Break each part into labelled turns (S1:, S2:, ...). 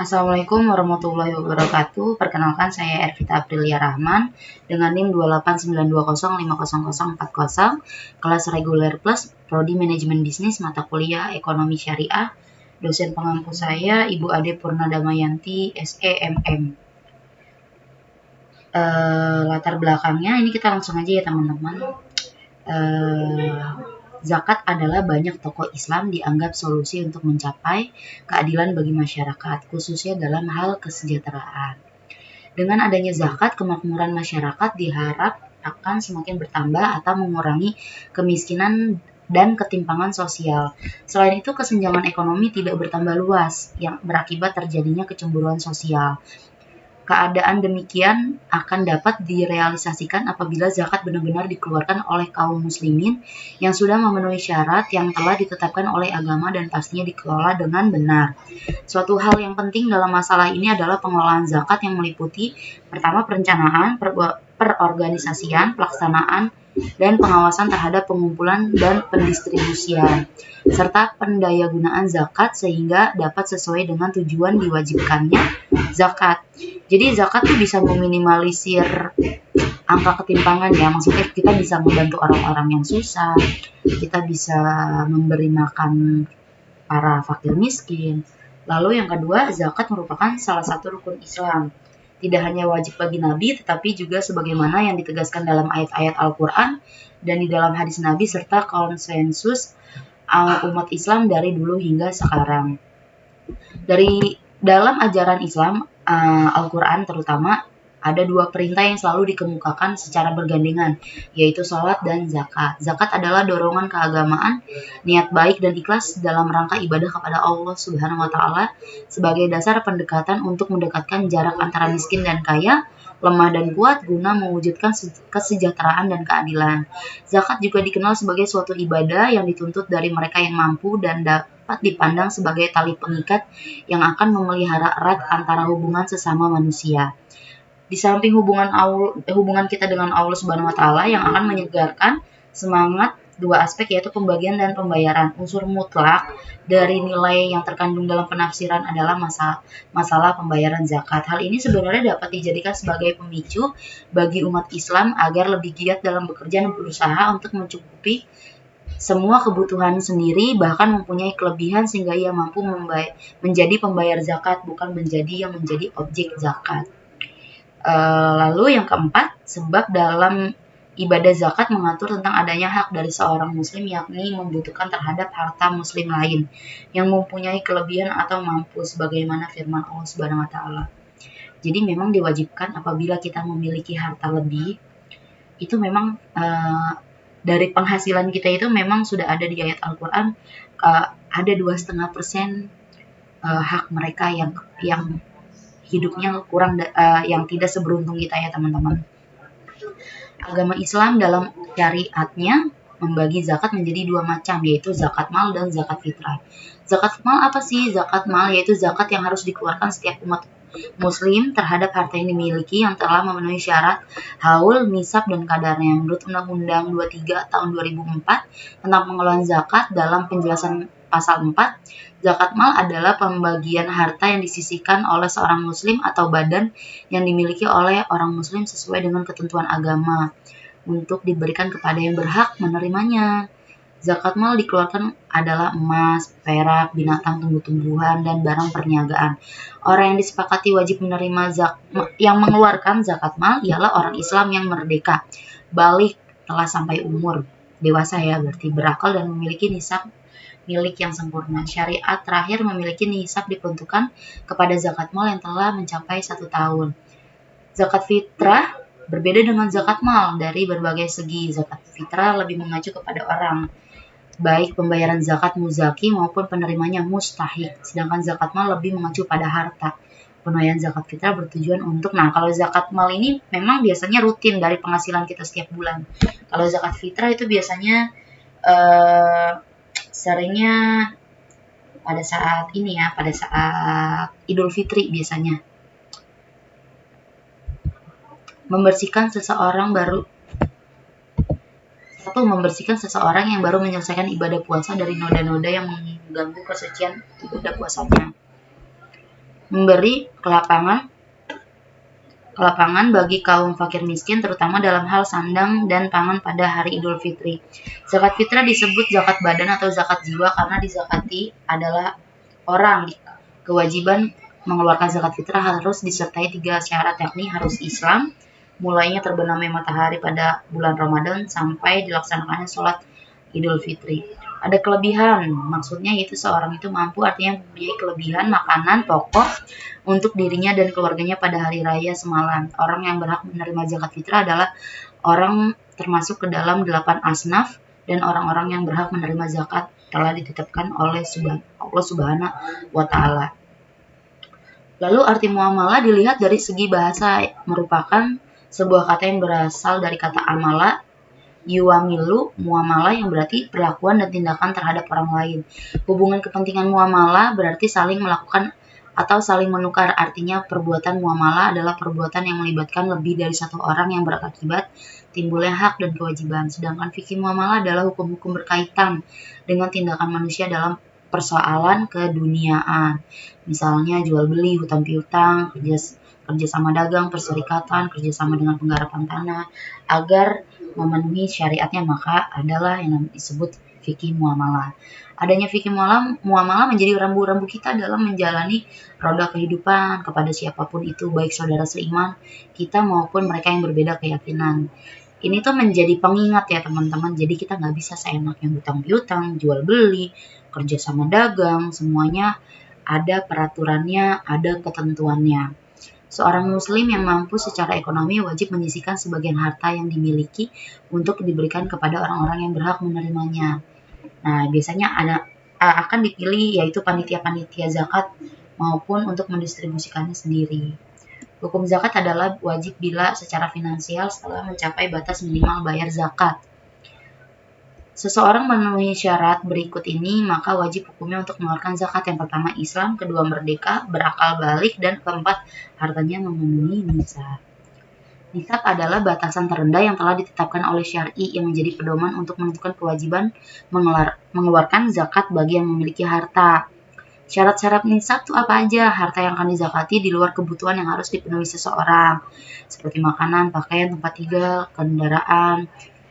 S1: Assalamualaikum warahmatullahi wabarakatuh. Perkenalkan saya Ervita Aprilia Rahman dengan NIM 28920500040, kelas reguler plus, prodi manajemen bisnis, mata kuliah ekonomi syariah. Dosen pengampu saya Ibu Ade Purnadamayanti, SEMM. Latar belakangnya ini kita langsung aja ya teman-teman. Zakat adalah banyak tokoh Islam dianggap solusi untuk mencapai keadilan bagi masyarakat, khususnya dalam hal kesejahteraan. Dengan adanya zakat, kemakmuran masyarakat diharap akan semakin bertambah atau mengurangi kemiskinan dan ketimpangan sosial. Selain itu, kesenjangan ekonomi tidak bertambah luas yang berakibat terjadinya kecemburuan sosial. Keadaan demikian akan dapat direalisasikan apabila zakat benar-benar dikeluarkan oleh kaum muslimin yang sudah memenuhi syarat yang telah ditetapkan oleh agama dan pastinya dikelola dengan benar. Suatu hal yang penting dalam masalah ini adalah pengelolaan zakat yang meliputi pertama perencanaan, perorganisasian, pelaksanaan, dan pengawasan terhadap pengumpulan dan pendistribusian, serta pendayagunaan zakat sehingga dapat sesuai dengan tujuan diwajibkannya zakat. Jadi zakat tuh bisa meminimalisir angka ketimpangan ya, maksudnya kita bisa membantu orang-orang yang susah, kita bisa memberi makan para fakir miskin. Lalu yang kedua, zakat merupakan salah satu rukun Islam. Tidak hanya wajib bagi Nabi, tetapi juga sebagaimana yang ditegaskan dalam ayat-ayat Al-Quran dan di dalam hadis Nabi serta konsensus umat Islam dari dulu hingga sekarang. Dari dalam ajaran Islam, Al-Quran terutama, ada dua perintah yang selalu dikemukakan secara bergandengan, yaitu sholat dan zakat. Zakat adalah dorongan keagamaan, niat baik dan ikhlas dalam rangka ibadah kepada Allah Subhanahu wa Ta'ala sebagai dasar pendekatan untuk mendekatkan jarak antara miskin dan kaya, lemah dan kuat guna mewujudkan kesejahteraan dan keadilan. Zakat juga dikenal sebagai suatu ibadah yang dituntut dari mereka yang mampu dan dapat dipandang sebagai tali pengikat yang akan memelihara erat antara hubungan sesama manusia. Di samping hubungan kita dengan Allah Subhanahu wa Ta'ala yang akan menyegarkan semangat dua aspek yaitu pembagian dan pembayaran. Unsur mutlak dari nilai yang terkandung dalam penafsiran adalah masalah pembayaran zakat. Hal ini sebenarnya dapat dijadikan sebagai pemicu bagi umat Islam agar lebih giat dalam bekerja dan berusaha untuk mencukupi semua kebutuhan sendiri, bahkan mempunyai kelebihan sehingga ia mampu menjadi pembayar zakat, bukan menjadi yang menjadi objek zakat. Lalu yang keempat, sebab dalam ibadah zakat mengatur tentang adanya hak dari seorang muslim yakni membutuhkan terhadap harta muslim lain yang mempunyai kelebihan atau mampu sebagaimana firman Allah Subhanahu wa Ta'ala. Jadi memang diwajibkan apabila kita memiliki harta lebih, itu memang dari penghasilan kita itu memang sudah ada di ayat Al-Quran, ada 2,5% hak mereka yang hidupnya kurang yang tidak seberuntung kita ya teman-teman. Agama Islam dalam syariatnya membagi zakat menjadi dua macam, yaitu zakat mal dan zakat fitrah. Zakat mal apa sih? Zakat mal yaitu zakat yang harus dikeluarkan setiap umat muslim terhadap harta yang dimiliki yang telah memenuhi syarat haul, nisab, dan kadarnya. Menurut Undang-Undang 23 tahun 2004 tentang pengelolaan zakat, dalam penjelasan pasal 4, zakat mal adalah pembagian harta yang disisihkan oleh seorang muslim atau badan yang dimiliki oleh orang muslim sesuai dengan ketentuan agama untuk diberikan kepada yang berhak menerimanya. Zakat mal dikeluarkan adalah emas, perak, binatang, tumbuh-tumbuhan, dan barang perniagaan. Orang yang disepakati wajib menerima yang mengeluarkan zakat mal ialah orang Islam yang merdeka, balik, telah sampai umur dewasa ya, berarti berakal dan memiliki nisab milik yang sempurna. Syariat terakhir memiliki nisab diperuntukkan kepada zakat mal yang telah mencapai 1 tahun. Zakat fitrah berbeda dengan zakat mal dari berbagai segi. Zakat fitrah lebih mengacu kepada orang, baik pembayaran zakat muzaki maupun penerimanya mustahik. Sedangkan zakat mal lebih mengacu pada harta. Penunaian zakat fitrah bertujuan untuk, kalau zakat mal ini memang biasanya rutin dari penghasilan kita setiap bulan. Kalau zakat fitrah itu biasanya seringnya pada saat Idul Fitri biasanya. Membersihkan seseorang yang baru menyelesaikan ibadah puasa dari noda-noda yang mengganggu kesucian ibadah puasanya. memberi kelapangan bagi kaum fakir miskin, terutama dalam hal sandang dan pangan pada hari Idul Fitri. Zakat fitrah disebut zakat badan atau zakat jiwa karena dizakati adalah orang. Kewajiban mengeluarkan zakat fitrah harus disertai 3 syarat, yakni harus Islam, mulainya terbenamnya matahari pada bulan Ramadan sampai dilaksanakannya sholat Idul Fitri. Ada kelebihan, maksudnya yaitu seorang itu mampu, artinya mempunyai kelebihan makanan pokok untuk dirinya dan keluarganya pada hari raya semalam. Orang yang berhak menerima zakat fitrah adalah orang termasuk ke dalam 8 asnaf, dan orang-orang yang berhak menerima zakat telah ditetapkan oleh Allah Subhanahu wa Ta'ala. Lalu arti muamalah dilihat dari segi bahasa, merupakan sebuah kata yang berasal dari kata amala, yuamilu, muamalah yang berarti perlakuan dan tindakan terhadap orang lain. Hubungan kepentingan muamalah berarti saling melakukan atau saling menukar. Artinya perbuatan muamalah adalah perbuatan yang melibatkan lebih dari satu orang yang berakibat timbulnya hak dan kewajiban. Sedangkan fikih muamalah adalah hukum-hukum berkaitan dengan tindakan manusia dalam persoalan keduniaan. Misalnya jual beli, hutang piutang, kerjasama dagang, perserikatan, kerjasama dengan penggarapan tanah, agar memenuhi syariatnya, maka adalah yang disebut fikih muamalah. Adanya fikih muamalah menjadi rambu-rambu kita dalam menjalani roda kehidupan kepada siapapun itu, baik saudara seiman kita maupun mereka yang berbeda keyakinan. Ini tuh menjadi pengingat ya teman-teman, jadi kita nggak bisa seenaknya hutang piutang, jual beli, kerjasama dagang, semuanya ada peraturannya, ada ketentuannya. Seorang muslim yang mampu secara ekonomi wajib menyisihkan sebagian harta yang dimiliki untuk diberikan kepada orang-orang yang berhak menerimanya. Nah, biasanya akan dipilih yaitu panitia-panitia zakat maupun untuk mendistribusikannya sendiri. Hukum zakat adalah wajib bila secara finansial setelah mencapai batas minimal bayar zakat. Seseorang memenuhi syarat berikut ini, maka wajib hukumnya untuk mengeluarkan zakat. Yang pertama Islam, kedua merdeka, berakal balik, dan keempat hartanya memenuhi nisab. Nisab adalah batasan terendah yang telah ditetapkan oleh syar'i yang menjadi pedoman untuk menentukan kewajiban mengeluarkan zakat bagi yang memiliki harta. Syarat-syarat nisab itu apa aja? Harta yang akan dizakati di luar kebutuhan yang harus dipenuhi seseorang, seperti makanan, pakaian, tempat tinggal, kendaraan.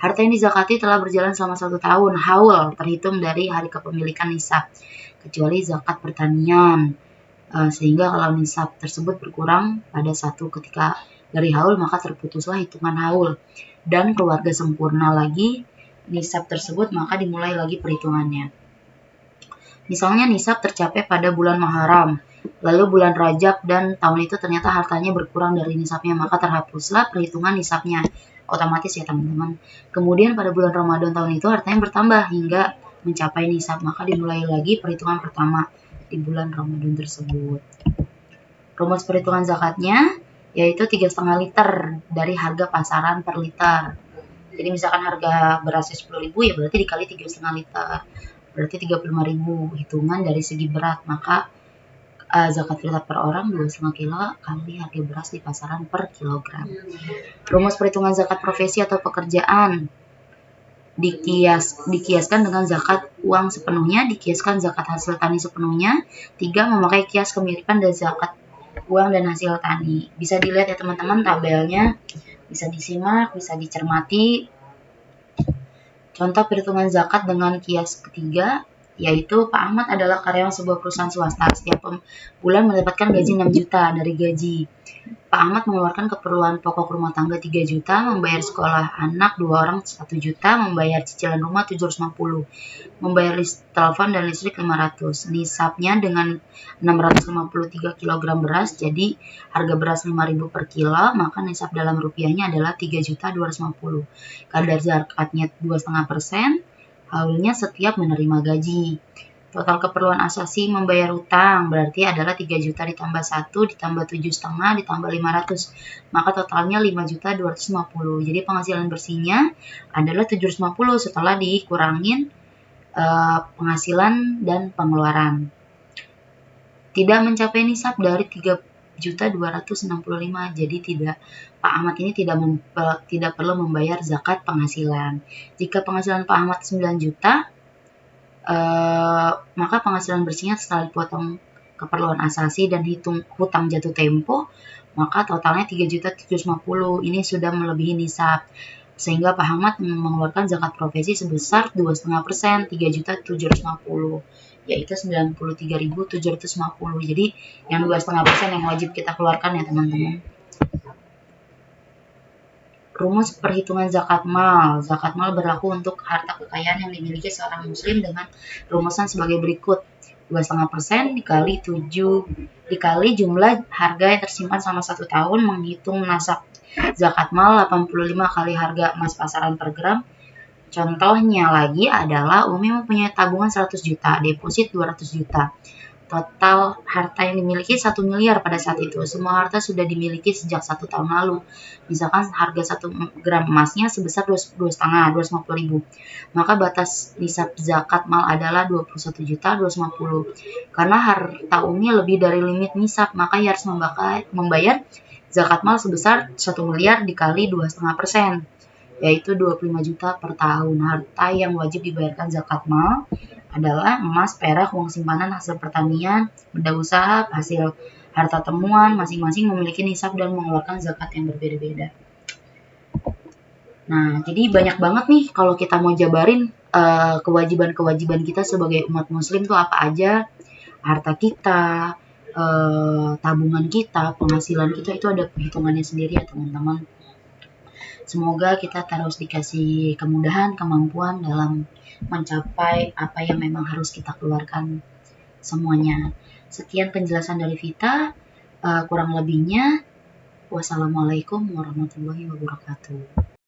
S1: Harta yang dizakati telah berjalan selama 1 tahun, haul, terhitung dari hari kepemilikan nisab, kecuali zakat pertanian. Sehingga kalau nisab tersebut berkurang pada satu ketika dari haul, maka terputuslah hitungan haul. Dan keluarga sempurna lagi nisab tersebut, maka dimulai lagi perhitungannya. Misalnya nisab tercapai pada bulan Muharram, lalu bulan Rajab dan tahun itu ternyata hartanya berkurang dari nisabnya, maka terhapuslah perhitungan nisabnya. Otomatis ya teman-teman. Kemudian pada bulan Ramadan tahun itu hartanya bertambah hingga mencapai nisab, maka dimulai lagi perhitungan pertama di bulan Ramadan tersebut. Rumus perhitungan zakatnya yaitu 3,5 liter dari harga pasaran per liter. Jadi misalkan harga berasnya 10.000 ya berarti dikali 3,5 liter. Berarti 35.000 hitungan dari segi berat, maka zakat fitrah per orang 2,5 kilo kali harga beras di pasaran per kilogram. Rumus perhitungan zakat profesi atau pekerjaan dikiaskan dengan zakat uang sepenuhnya, dikiaskan zakat hasil tani sepenuhnya. 3. Memakai kias kemiripan dari zakat uang dan hasil tani. Bisa dilihat ya teman-teman tabelnya, bisa disimak, bisa dicermati. Contoh perhitungan zakat dengan kias ketiga, yaitu Pak Ahmad adalah karyawan sebuah perusahaan swasta. Setiap bulan mendapatkan gaji 6 juta. Dari gaji Pak Ahmad mengeluarkan keperluan pokok rumah tangga 3 juta, membayar sekolah anak 2 orang 1 juta, membayar cicilan rumah 750, membayar telepon dan listrik 500. Nisabnya dengan 653 kg beras, jadi harga beras 5.000 per kilo, maka nisab dalam rupiahnya adalah 3.250. Kadar zakatnya 2,5%, haulnya setiap menerima gaji. Total keperluan asasi membayar hutang berarti adalah 3 juta ditambah 1 ditambah 7,5 ditambah 500. Maka totalnya 5.250. Jadi penghasilan bersihnya adalah 750 setelah dikurangin penghasilan dan pengeluaran. Tidak mencapai nisab dari 3.265. Jadi Pak Ahmad ini tidak perlu membayar zakat penghasilan. Jika penghasilan Pak Ahmad 9 juta, maka penghasilan bersihnya setelah dipotong keperluan asasi dan hutang jatuh tempo, maka totalnya 3.750.000. Ini sudah melebihi nisab. Sehingga Pak Ahmad mengeluarkan zakat profesi sebesar 2,5%, 3.750.000, yaitu 93.750. Jadi yang 2,5% yang wajib kita keluarkan ya teman-teman. Rumus perhitungan zakat mal. Zakat mal berlaku untuk harta kekayaan yang dimiliki seorang muslim dengan rumusan sebagai berikut. 2,5% dikali 7 dikali jumlah harga yang tersimpan selama 1 tahun, menghitung nasab zakat mal 85 kali harga emas pasaran per gram. Contohnya lagi adalah Umi mempunyai tabungan 100 juta, deposit 200 juta. Total harta yang dimiliki 1 miliar pada saat itu. Semua harta sudah dimiliki sejak 1 tahun lalu. Misalkan harga 1 gram emasnya sebesar 2,5, 250.000. Maka batas nisab zakat mal adalah 21.250.000. Karena harta Umi lebih dari limit nisab, maka ia harus membayar zakat mal sebesar 1 miliar dikali 2,5%, yaitu 25 juta per tahun. Harta yang wajib dibayarkan zakat mal adalah emas, perak, uang simpanan, hasil pertanian, benda usaha, hasil harta temuan, masing-masing memiliki nisab dan mengeluarkan zakat yang berbeda-beda. Nah, jadi banyak banget nih kalau kita mau jabarin kewajiban-kewajiban kita sebagai umat muslim tuh apa aja. Harta kita, tabungan kita, penghasilan kita, itu ada perhitungannya sendiri ya teman-teman. Semoga kita terus dikasih kemudahan, kemampuan dalam mencapai apa yang memang harus kita keluarkan semuanya. Sekian penjelasan dari Vita. Kurang lebihnya, wassalamualaikum warahmatullahi wabarakatuh.